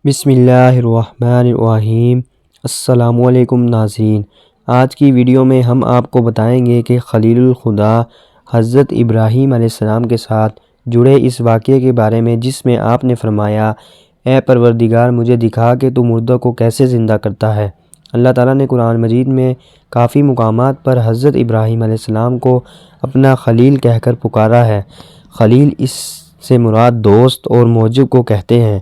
بسم اللہ الرحمن الرحیم۔ السلام علیکم ناظرین، آج کی ویڈیو میں ہم آپ کو بتائیں گے کہ خلیل الخدا حضرت ابراہیم علیہ السلام کے ساتھ جڑے اس واقعے کے بارے میں، جس میں آپ نے فرمایا، اے پروردگار مجھے دکھا کہ تو مردوں کو کیسے زندہ کرتا ہے۔ اللہ تعالیٰ نے قرآن مجید میں کافی مقامات پر حضرت ابراہیم علیہ السلام کو اپنا خلیل کہہ کر پکارا ہے۔ خلیل اس سے مراد دوست اور معجب کو کہتے ہیں،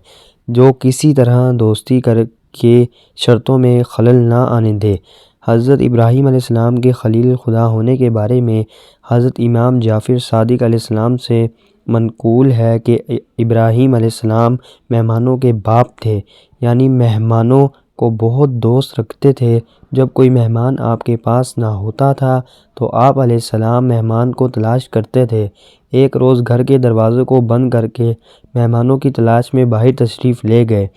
جو کسی طرح دوستی کر کے شرطوں میں خلل نہ آنے دے۔ حضرت ابراہیم علیہ السلام کے خلیل خدا ہونے کے بارے میں حضرت امام جعفر صادق علیہ السلام سے منقول ہے کہ ابراہیم علیہ السلام مہمانوں کے باپ تھے، یعنی مہمانوں کو بہت دوست رکھتے تھے۔ جب کوئی مہمان آپ کے پاس نہ ہوتا تھا تو آپ علیہ السلام مہمان کو تلاش کرتے تھے۔ ایک روز گھر کے دروازے کو بند کر کے مہمانوں کی تلاش میں باہر تشریف لے گئے۔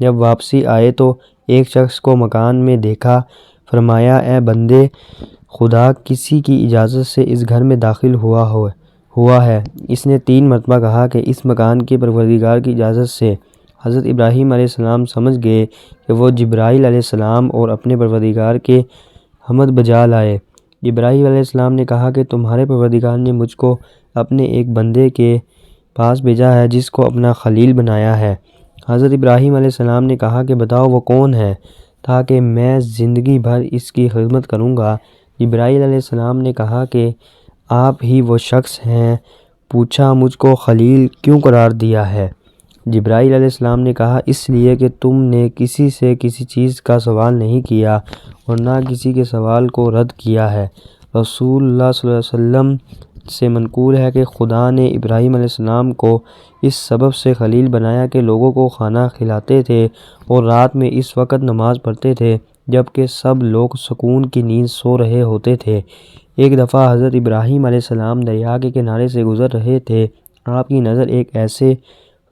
جب واپسی آئے تو ایک شخص کو مکان میں دیکھا۔ فرمایا، اے بندے خدا، کسی کی اجازت سے اس گھر میں داخل ہوا ہے۔ اس نے 3 مرتبہ کہا کہ اس مکان کے پروردگار کی اجازت سے۔ حضرت ابراہیم علیہ السلام سمجھ گئے کہ وہ جبرائیل علیہ السلام اور اپنے پروردگار کے حمد بجا لائے۔ جبرائیل علیہ السلام نے کہا کہ تمہارے پروردگار نے مجھ کو اپنے ایک بندے کے پاس بھیجا ہے جس کو اپنا خلیل بنایا ہے۔ حضرت ابراہیم علیہ السلام نے کہا کہ بتاؤ وہ کون ہے، تاکہ میں زندگی بھر اس کی خدمت کروں گا۔ جبرائیل علیہ السلام نے کہا کہ آپ ہی وہ شخص ہیں۔ پوچھا، مجھ کو خلیل کیوں قرار دیا ہے؟ جبرائیل علیہ السلام نے کہا، اس لیے کہ تم نے کسی سے کسی چیز کا سوال نہیں کیا اور نہ کسی کے سوال کو رد کیا ہے۔ رسول اللہ صلی اللہ علیہ وسلم سے منقول ہے کہ خدا نے ابراہیم علیہ السلام کو اس سبب سے خلیل بنایا کہ لوگوں کو کھانا کھلاتے تھے اور رات میں اس وقت نماز پڑھتے تھے جبکہ سب لوگ سکون کی نیند سو رہے ہوتے تھے۔ ایک دفعہ حضرت ابراہیم علیہ السلام دریا کے کنارے سے گزر رہے تھے۔ آپ کی نظر ایک ایسے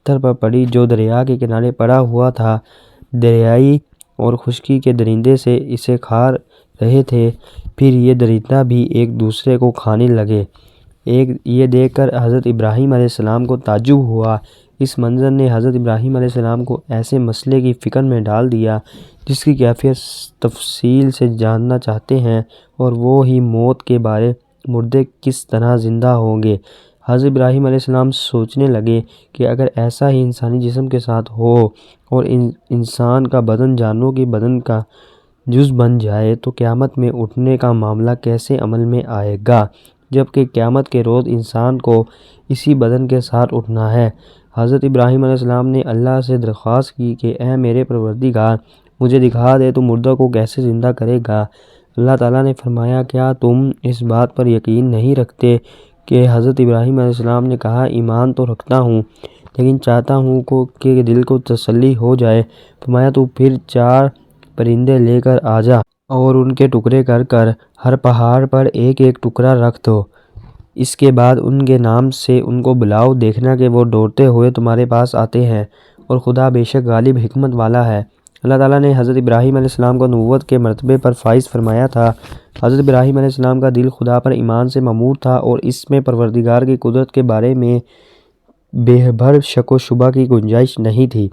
پتھر پر پڑی جو دریا کے کنارے پڑا ہوا تھا۔ دریائی اور خشکی کے درندے سے اسے کھا رہے تھے، پھر یہ درندہ بھی ایک دوسرے کو کھانے لگے۔ یہ دیکھ کر حضرت ابراہیم علیہ السلام کو تعجب ہوا۔ اس منظر نے حضرت ابراہیم علیہ السلام کو ایسے مسئلے کی فکر میں ڈال دیا جس کی کیفیت تفصیل سے جاننا چاہتے ہیں، اور وہ ہی موت کے بارے، مردے کس طرح زندہ ہوں گے۔ حضرت ابراہیم علیہ السلام سوچنے لگے کہ اگر ایسا ہی انسانی جسم کے ساتھ ہو اور انسان کا بدن جانوروں کے بدن کا جز بن جائے تو قیامت میں اٹھنے کا معاملہ کیسے عمل میں آئے گا، جبکہ قیامت کے روز انسان کو اسی بدن کے ساتھ اٹھنا ہے۔ حضرت ابراہیم علیہ السلام نے اللہ سے درخواست کی کہ اے میرے پروردگار، مجھے دکھا دے تو مردوں کو کیسے زندہ کرے گا۔ اللہ تعالیٰ نے فرمایا، کیا تم اس بات پر یقین نہیں رکھتے؟ کہ حضرت ابراہیم علیہ السلام نے کہا، ایمان تو رکھتا ہوں، لیکن چاہتا ہوں کہ دل کو تسلی ہو جائے۔ فرمایا، تو پھر 4 پرندے لے کر آ جا اور ان کے ٹکڑے کر کر ہر پہاڑ پر ایک ایک ٹکڑا رکھ دو۔ اس کے بعد ان کے نام سے ان کو بلاؤ، دیکھنا کہ وہ دوڑتے ہوئے تمہارے پاس آتے ہیں، اور خدا بے شک غالب حکمت والا ہے۔ اللہ تعالیٰ نے حضرت ابراہیم علیہ السلام کو نبوت کے مرتبے پر فائز فرمایا تھا۔ حضرت ابراہیم علیہ السلام کا دل خدا پر ایمان سے معمور تھا اور اس میں پروردگار کی قدرت کے بارے میں بے بھر شک و شبہ کی گنجائش نہیں تھی۔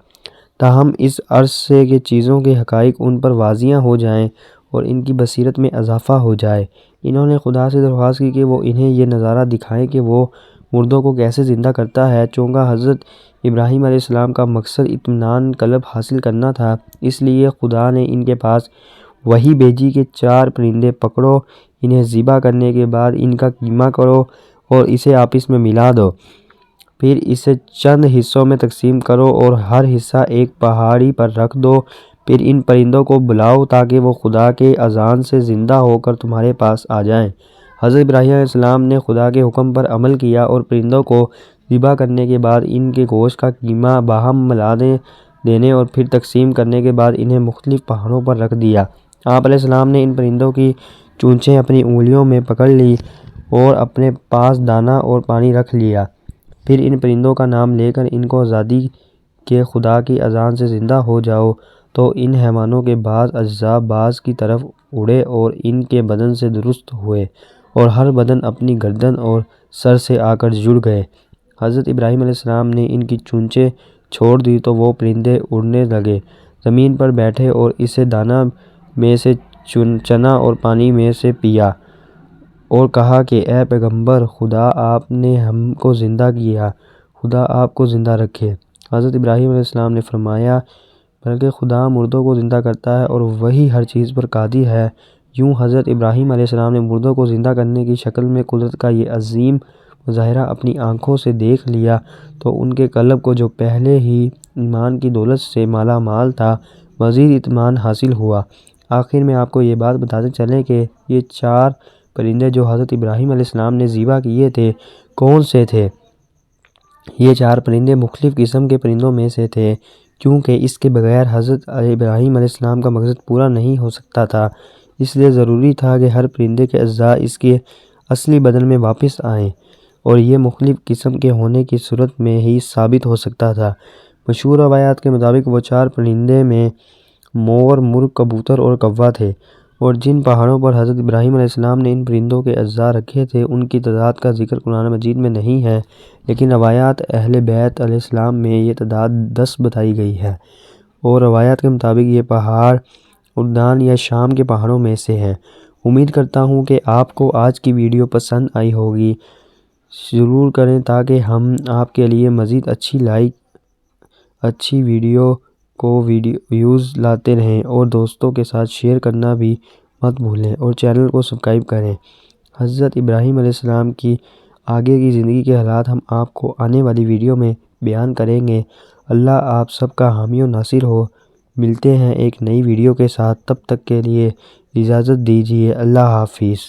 تاہم اس عرض سے کہ چیزوں کے حقائق ان پر واضح ہو جائیں اور ان کی بصیرت میں اضافہ ہو جائے، انہوں نے خدا سے درخواست کی کہ وہ انہیں یہ نظارہ دکھائیں کہ وہ مردوں کو کیسے زندہ کرتا ہے۔ چونکہ حضرت ابراہیم علیہ السلام کا مقصد اطمینان قلب حاصل کرنا تھا، اس لیے خدا نے ان کے پاس وحی بھیجی کہ 4 پرندے پکڑو، انہیں ذبح کرنے کے بعد ان کا قیمہ کرو اور اسے آپس میں ملا دو، پھر اسے چند حصوں میں تقسیم کرو اور ہر حصہ ایک پہاڑی پر رکھ دو۔ پھر ان پرندوں کو بلاؤ تاکہ وہ خدا کے اذان سے زندہ ہو کر تمہارے پاس آ جائیں۔ حضرت ابراہیم علیہ السلام نے خدا کے حکم پر عمل کیا اور پرندوں کو ذبح کرنے کے بعد ان کے گوشت کا قیمہ باہم ملا دینے اور پھر تقسیم کرنے کے بعد انہیں مختلف پہاڑوں پر رکھ دیا۔ آپ علیہ السلام نے ان پرندوں کی چونچیں اپنی انگلیوں میں پکڑ لی اور اپنے پاس دانہ اور پانی رکھ لیا۔ پھر ان پرندوں کا نام لے کر ان کو آزادی کے خدا کی اذان سے زندہ ہو جاؤ، تو ان حیوانوں کے بعض اجزاء بعض کی طرف اڑے اور ان کے بدن سے درست ہوئے اور ہر بدن اپنی گردن اور سر سے آ کر جڑ گئے۔ حضرت ابراہیم علیہ السلام نے ان کی چونچیں چھوڑ دی تو وہ پرندے اڑنے لگے، زمین پر بیٹھے اور اسے دانہ میں سے چنا اور پانی میں سے پیا اور کہا کہ اے پیغمبر خدا، آپ نے ہم کو زندہ کیا، خدا آپ کو زندہ رکھے۔ حضرت ابراہیم علیہ السلام نے فرمایا، بلکہ خدا مردوں کو زندہ کرتا ہے اور وہی ہر چیز پر قادر ہے۔ یوں حضرت ابراہیم علیہ السلام نے مردوں کو زندہ کرنے کی شکل میں قدرت کا یہ عظیم مظاہرہ اپنی آنکھوں سے دیکھ لیا تو ان کے قلب کو، جو پہلے ہی ایمان کی دولت سے مالا مال تھا، مزید اطمینان حاصل ہوا۔ آخر میں آپ کو یہ بات بتاتے چلیں کہ یہ 4 پرندے جو حضرت ابراہیم علیہ السلام نے ذبح کیے تھے کون سے تھے؟ یہ 4 پرندے مختلف قسم کے پرندوں میں سے تھے، کیونکہ اس کے بغیر حضرت ابراہیم علیہ السلام کا مقصد پورا نہیں ہو سکتا تھا۔ اس لیے ضروری تھا کہ ہر پرندے کے اجزاء اس کے اصلی بدن میں واپس آئیں، اور یہ مختلف قسم کے ہونے کی صورت میں ہی ثابت ہو سکتا تھا۔ مشہور روایات کے مطابق وہ 4 پرندے میں مور، مرغ، کبوتر اور کوّا تھے، اور جن پہاڑوں پر حضرت ابراہیم علیہ السلام نے ان پرندوں کے اجزاء رکھے تھے ان کی تعداد کا ذکر قرآن مجید میں نہیں ہے، لیکن روایات اہل بیت علیہ السلام میں یہ تعداد 10 بتائی گئی ہے، اور روایات کے مطابق یہ پہاڑ اردن یا شام کے پہاڑوں میں سے ہیں۔ امید کرتا ہوں کہ آپ کو آج کی ویڈیو پسند آئی ہوگی۔ ضرور کریں تاکہ ہم آپ کے لیے مزید اچھی ویڈیو ویوز لاتے رہیں، اور دوستوں کے ساتھ شیئر کرنا بھی مت بھولیں، اور چینل کو سبسکرائب کریں۔ حضرت ابراہیم علیہ السلام کی آگے کی زندگی کے حالات ہم آپ کو آنے والی ویڈیو میں بیان کریں گے۔ اللہ آپ سب کا حامی و ناصر ہو۔ ملتے ہیں ایک نئی ویڈیو کے ساتھ، تب تک کے لیے اجازت دیجیے۔ اللہ حافظ۔